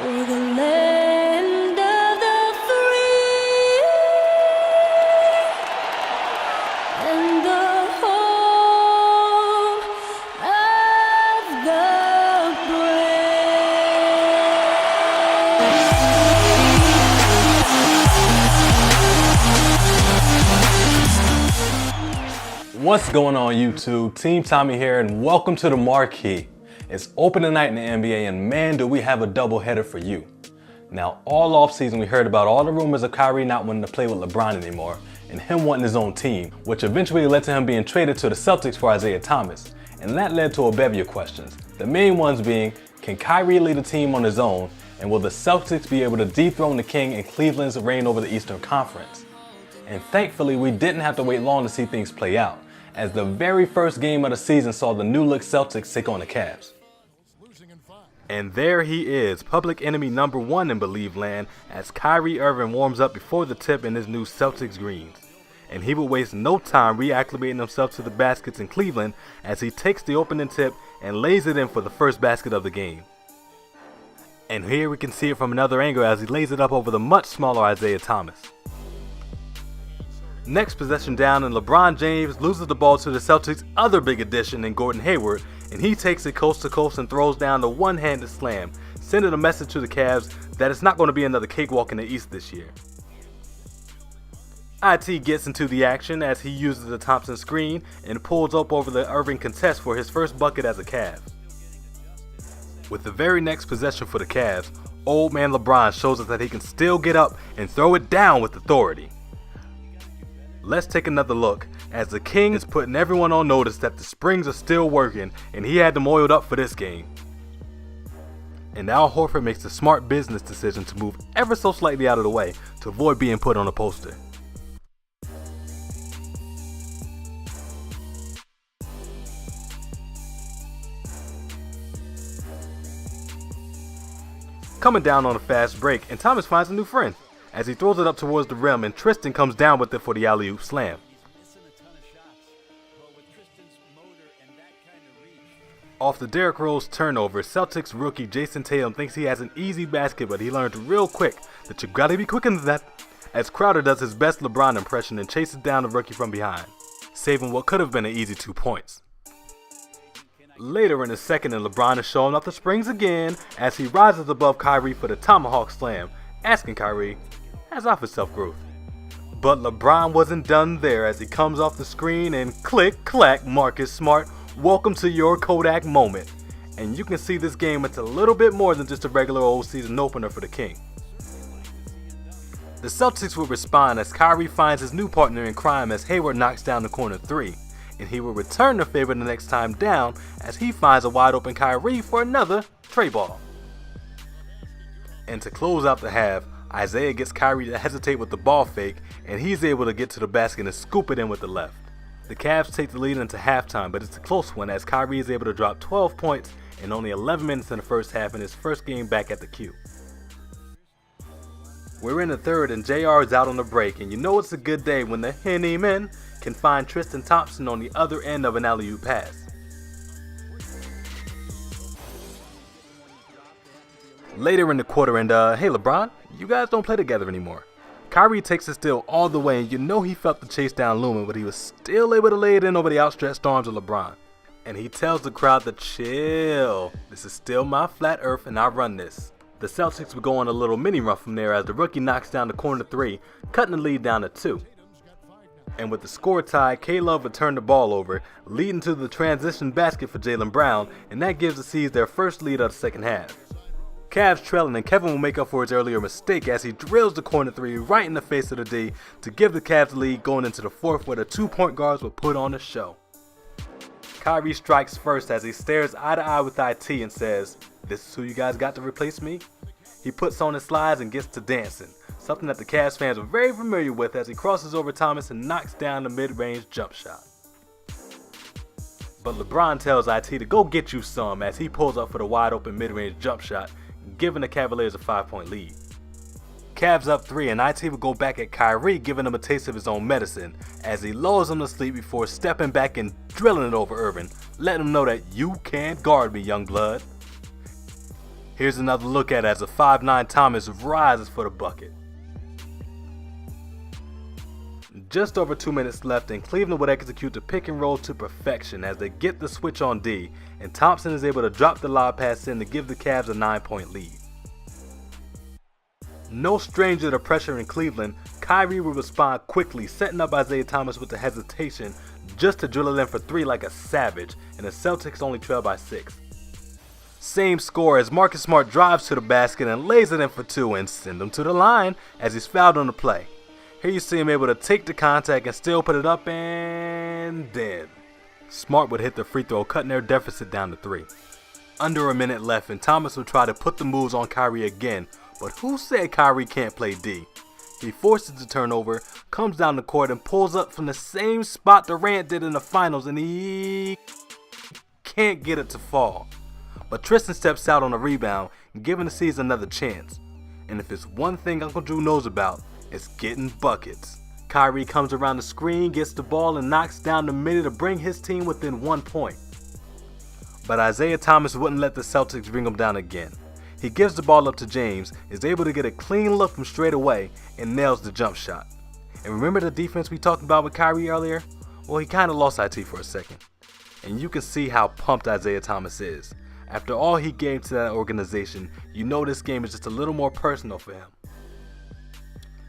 We're the land of the free and the home of the brave. What's going on YouTube? Team Tommy here and welcome to the Marquee. It's opening night in the NBA and man do we have a doubleheader for you. Now all offseason we heard about all the rumors of Kyrie not wanting to play with LeBron anymore and him wanting his own team, which eventually led to him being traded to the Celtics for Isaiah Thomas. And that led to a bevy of questions. The main ones being, can Kyrie lead a team on his own and will the Celtics be able to dethrone the King and Cleveland's reign over the Eastern Conference? And thankfully we didn't have to wait long to see things play out, as the very first game of the season saw the new look Celtics take on the Cavs. And there he is, public enemy number one in Believe Land, as Kyrie Irving warms up before the tip in his new Celtics greens. And he will waste no time reacclimating himself to the baskets in Cleveland as he takes the opening tip and lays it in for the first basket of the game. And here we can see it from another angle as he lays it up over the much smaller Isaiah Thomas. Next possession down and LeBron James loses the ball to the Celtics' other big addition in Gordon Hayward, and he takes it coast to coast and throws down the one-handed slam, sending a message to the Cavs that it's not going to be another cakewalk in the East this year. IT gets into the action as he uses the Thompson screen and pulls up over the Irving contest for his first bucket as a Cav. With the very next possession for the Cavs, old man LeBron shows us that he can still get up and throw it down with authority. Let's take another look as the King is putting everyone on notice that the springs are still working and he had them oiled up for this game. And Al Horford makes the smart business decision to move ever so slightly out of the way to avoid being put on a poster. Coming down on a fast break and Thomas finds a new friend as he throws it up towards the rim and Tristan comes down with it for the alley-oop slam. Off the Derrick Rose turnover, Celtics rookie Jason Tatum thinks he has an easy basket, but he learned real quick that you gotta be quicker than that, as Crowder does his best LeBron impression and chases down the rookie from behind, saving what could have been an easy 2 points. Later in the second, and LeBron is showing off the springs again as he rises above Kyrie for the tomahawk slam, asking Kyrie, has off his self-growth. But LeBron wasn't done there as he comes off the screen and click clack, Marcus Smart, welcome to your Kodak moment. And you can see this game it's a little bit more than just a regular old season opener for the King. The Celtics will respond as Kyrie finds his new partner in crime as Hayward knocks down the corner three, and he will return the favor the next time down as he finds a wide open Kyrie for another tray ball. And to close out the half, Isaiah gets Kyrie to hesitate with the ball fake, and he's able to get to the basket and scoop it in with the left. The Cavs take the lead into halftime, but it's a close one as Kyrie is able to drop 12 points in only 11 minutes in the first half in his first game back at the Q. We're in the third and JR is out on the break, and you know it's a good day when the Henny men can find Tristan Thompson on the other end of an alley-oop pass. Later in the quarter and hey LeBron, you guys don't play together anymore. Kyrie takes the steal all the way and you know he felt the chase down looming, but he was still able to lay it in over the outstretched arms of LeBron. And he tells the crowd to chill. This is still my flat earth and I run this. The Celtics would go on a little mini run from there as the rookie knocks down the corner three, cutting the lead down to 2. And with the score tied, K-Love would turn the ball over, leading to the transition basket for Jaylen Brown, and that gives the C's their first lead of the second half. Cavs trailing and Kevin will make up for his earlier mistake as he drills the corner three right in the face of the D to give the Cavs the lead going into the fourth where the 2-point guards will put on a show. Kyrie strikes first as he stares eye to eye with IT and says, "This is who you guys got to replace me?" He puts on his slides and gets to dancing, something that the Cavs fans are very familiar with as he crosses over Thomas and knocks down the mid-range jump shot. But LeBron tells IT to go get you some as he pulls up for the wide open mid-range jump shot, giving the Cavaliers a 5-point lead. Cavs up 3 and IT will go back at Kyrie, giving him a taste of his own medicine as he lulls him to sleep before stepping back and drilling it over Irving, letting him know that you can't guard me, young blood. Here's another look at it as a 5'9" Thomas rises for the bucket. Just over 2 minutes left, and Cleveland would execute the pick and roll to perfection as they get the switch on D, and Thompson is able to drop the lob pass in to give the Cavs a 9-point lead. No stranger to pressure in Cleveland, Kyrie will respond quickly, setting up Isaiah Thomas with the hesitation just to drill it in for 3 like a savage, and the Celtics only trail by 6. Same score as Marcus Smart drives to the basket and lays it in for 2 and send him to the line as he's fouled on the play. Here you see him able to take the contact and still put it up, and then Smart would hit the free throw, cutting their deficit down to 3. Under a minute left, and Thomas would try to put the moves on Kyrie again, but who said Kyrie can't play D? He forces the turnover, comes down the court, and pulls up from the same spot Durant did in the finals, and he can't get it to fall. But Tristan steps out on a rebound, giving the season another chance. And if it's one thing Uncle Drew knows about, it's getting buckets. Kyrie comes around the screen, gets the ball, and knocks down the middle to bring his team within 1 point. But Isaiah Thomas wouldn't let the Celtics bring him down again. He gives the ball up to James, is able to get a clean look from straight away, and nails the jump shot. And remember the defense we talked about with Kyrie earlier? Well, he kind of lost IT for a second. And you can see how pumped Isaiah Thomas is. After all he gave to that organization, you know this game is just a little more personal for him.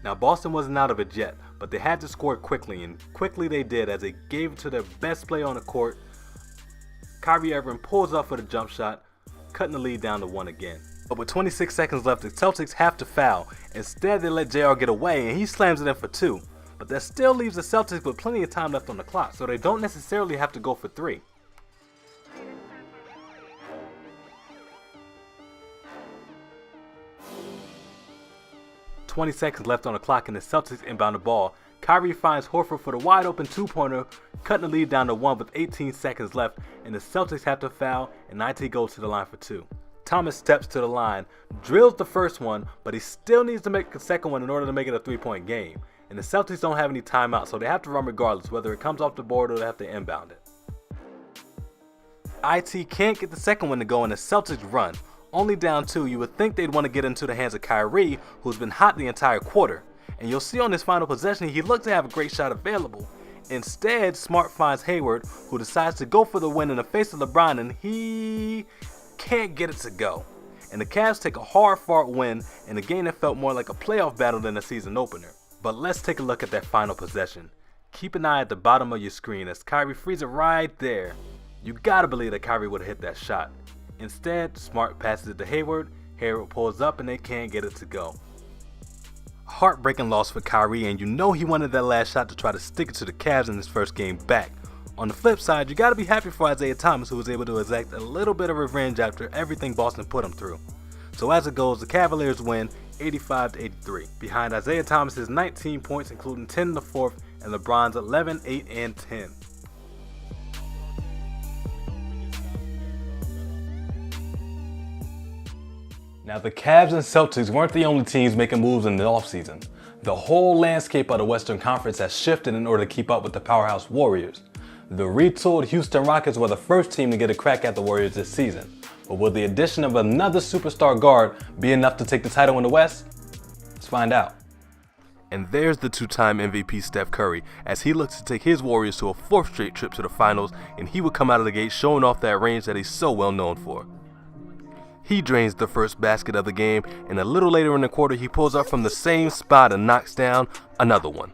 Now Boston wasn't out of it yet, but they had to score quickly, and quickly they did as they gave it to their best player on the court. Kyrie Irving pulls up for the jump shot, cutting the lead down to 1 again. But with 26 seconds left, the Celtics have to foul. Instead, they let JR get away, and he slams it in for 2. But that still leaves the Celtics with plenty of time left on the clock, so they don't necessarily have to go for 3. "20 seconds left on the clock, and the Celtics inbound the ball. Kyrie finds Horford for the wide open 2-pointer, cutting the lead down to 1 with 18 seconds left, and the Celtics have to foul, and IT goes to the line for 2. Thomas steps to the line, drills the first one, but he still needs to make the second one in order to make it a 3-point game. And the Celtics don't have any timeouts, so they have to run regardless, whether it comes off the board or they have to inbound it. IT can't get the second one to go, and the Celtics run. Only down 2, you would think they'd want to get into the hands of Kyrie, who's been hot the entire quarter. And you'll see on this final possession, he looked to have a great shot available. Instead, Smart finds Hayward, who decides to go for the win in the face of LeBron, and he can't get it to go. And the Cavs take a hard-fought win in a game that felt more like a playoff battle than a season opener. But let's take a look at that final possession. Keep an eye at the bottom of your screen as Kyrie frees it right there. You gotta believe that Kyrie would have hit that shot. Instead, Smart passes it to Hayward, Hayward pulls up, and they can't get it to go. Heartbreaking loss for Kyrie, and you know he wanted that last shot to try to stick it to the Cavs in his first game back. On the flip side, you gotta be happy for Isaiah Thomas, who was able to exact a little bit of revenge after everything Boston put him through. So as it goes, the Cavaliers win 85-83, behind Isaiah Thomas's 19 points, including 10 in the fourth, and LeBron's 11, 8, and 10. Now the Cavs and Celtics weren't the only teams making moves in the offseason. The whole landscape of the Western Conference has shifted in order to keep up with the powerhouse Warriors. The retooled Houston Rockets were the first team to get a crack at the Warriors this season. But will the addition of another superstar guard be enough to take the title in the West? Let's find out. And there's the 2-time MVP Steph Curry as he looks to take his Warriors to a 4th straight trip to the finals, and he would come out of the gate showing off that range that he's so well known for. He drains the first basket of the game, and a little later in the quarter he pulls up from the same spot and knocks down another one.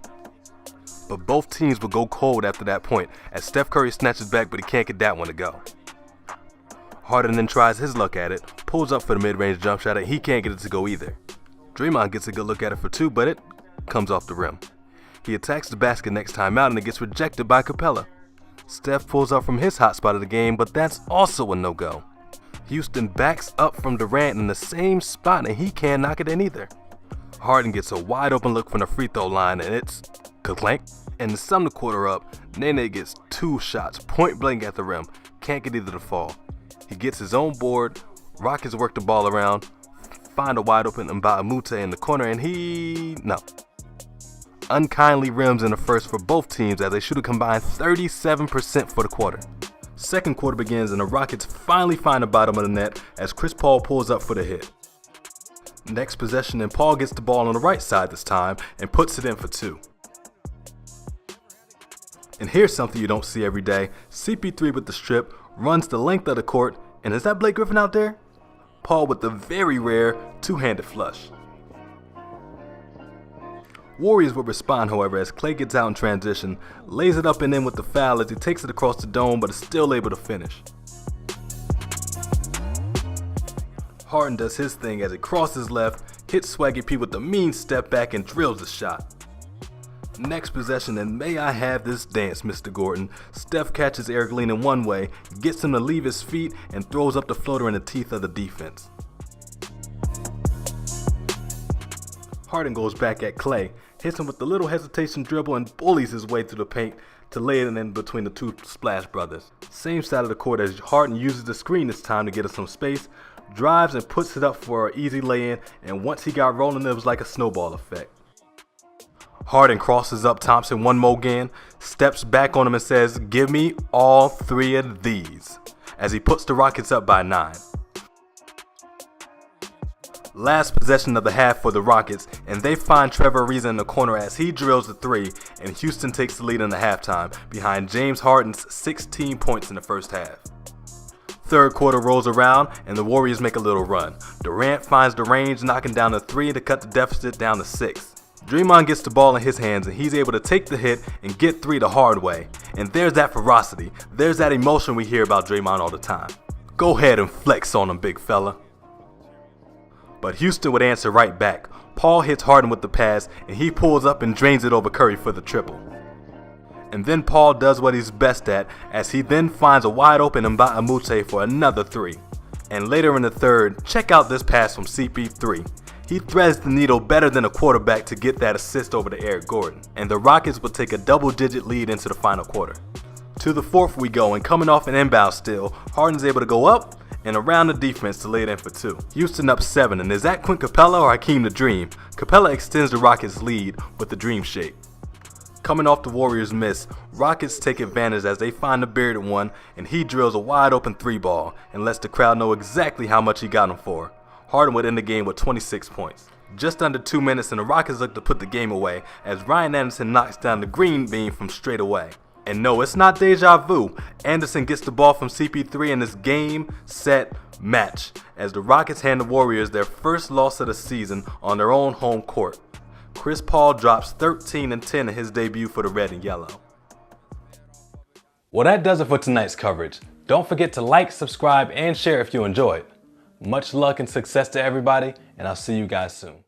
But both teams will go cold after that point as Steph Curry snatches back, but he can't get that one to go. Harden then tries his luck at it, pulls up for the mid-range jump shot, and he can't get it to go either. Draymond gets a good look at it for 2, but it comes off the rim. He attacks the basket next time out, and it gets rejected by Capella. Steph pulls up from his hot spot of the game, but that's also a no-go. Houston backs up from Durant in the same spot, and he can't knock it in either. Harden gets a wide open look from the free throw line, and it's clank. And to sum the quarter up, Nene gets 2 shots point blank at the rim, can't get either to fall. He gets his own board, Rockets work the ball around, find a wide open Mbamute in the corner, and no. Unkindly rims in the first for both teams as they shoot a combined 37% for the quarter. Second quarter begins and the Rockets finally find the bottom of the net as Chris Paul pulls up for the hit. Next possession, and Paul gets the ball on the right side this time and puts it in for 2. And here's something you don't see every day. CP3 with the strip runs the length of the court, and is that Blake Griffin out there? Paul with the very rare two-handed flush. Warriors would respond, however, as Klay gets out in transition, lays it up and in with the foul as he takes it across the dome but is still able to finish. Harden does his thing as he crosses left, hits Swaggy P with the mean step back and drills the shot. Next possession, and may I have this dance, Mr. Gordon. Steph catches Eric leaning one way, gets him to leave his feet, and throws up the floater in the teeth of the defense. Harden goes back at Klay, hits him with the little hesitation dribble and bullies his way through the paint to lay it in between the two Splash brothers. Same side of the court as Harden uses the screen this time to get us some space, drives and puts it up for an easy lay-in, and once he got rolling it was like a snowball effect. Harden crosses up Thompson one more again, steps back on him and says, "Give me all 3 of these," as he puts the Rockets up by 9. Last possession of the half for the Rockets, and they find Trevor Ariza in the corner as he drills the 3, and Houston takes the lead in the halftime behind James Harden's 16 points in the first half. Third quarter rolls around and the Warriors make a little run. Durant finds the range, knocking down the 3 to cut the deficit down to 6. Draymond gets the ball in his hands and he's able to take the hit and get 3 the hard way. And there's that ferocity, there's that emotion we hear about Draymond all the time. Go ahead and flex on him, big fella. But Houston would answer right back. Paul hits Harden with the pass and he pulls up and drains it over Curry for the triple. And then Paul does what he's best at as he then finds a wide open Mba Amute for another 3. And later in the third, check out this pass from CP3. He threads the needle better than a quarterback to get that assist over to Eric Gordon, and the Rockets would take a double-digit lead into the final quarter. To the fourth we go, and coming off an inbound steal, Harden's able to go up and around the defense to lay it in for 2. Houston up 7, and is that Clint Capella or Hakeem the Dream? Capella extends the Rockets' lead with the dream shake. Coming off the Warriors' miss, Rockets take advantage as they find the bearded one, and he drills a wide open 3 ball and lets the crowd know exactly how much he got him for. Harden would end the game with 26 points. Just under 2 minutes and the Rockets look to put the game away as Ryan Anderson knocks down the green beam from straight away. And no, it's not deja vu. Anderson gets the ball from CP3 in this game, set, match as the Rockets hand the Warriors their first loss of the season on their own home court. Chris Paul drops 13 and 10 in his debut for the red and yellow. Well, that does it for tonight's coverage. Don't forget to like, subscribe, and share if you enjoyed. Much luck and success to everybody, and I'll see you guys soon.